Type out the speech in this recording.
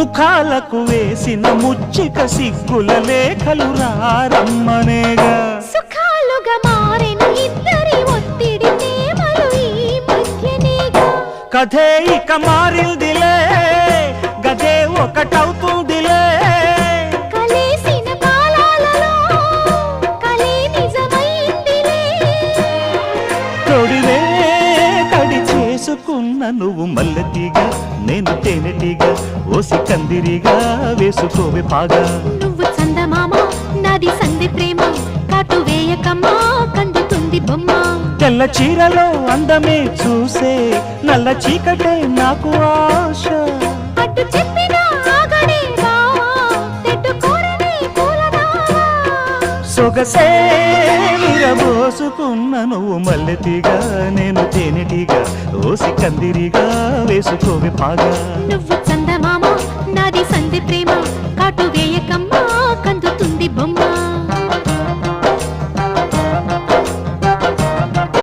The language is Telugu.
ముఖాలకు వేసిన ముచ్చిక సిగ్గుల లేఖలు రారమ్మనేగా సుఖాలుగా మారిన ఇద్దరి ఒత్తిడి ప్రేమలు ఈ మధ్యనేగా కథే ఇక మారిందిలే గదే ఒకటవుతుందిలే కలిసిన కాలాలలో కలే నిజమైందిలే తొడివే కడి చేసుకున్న నువ్వు మల్లెతీగా నేను తేనెటీగా ఓసి కందిరిగా వేసుకోవే పాగా నువ్వు చందమామ నాది సంధి ప్రేమ కాటు వేయకమ్మా కందుతుంది బొమ్మ తెల్ల చీరలో అందమే చూసే నల్ల చీకటే నాకు ఆశ అటు చెప్పినా ఆగడే బావా తెట్టు కోరనే పూలదావా సొగసే విరబోసుకున్న నువ్వు మల్లెతీగా నేను తేనెటీగా ఓసి కందిరిగా వేసుకోవే పాగా నువ్వు చందమామ నాది సంధి ప్రేమ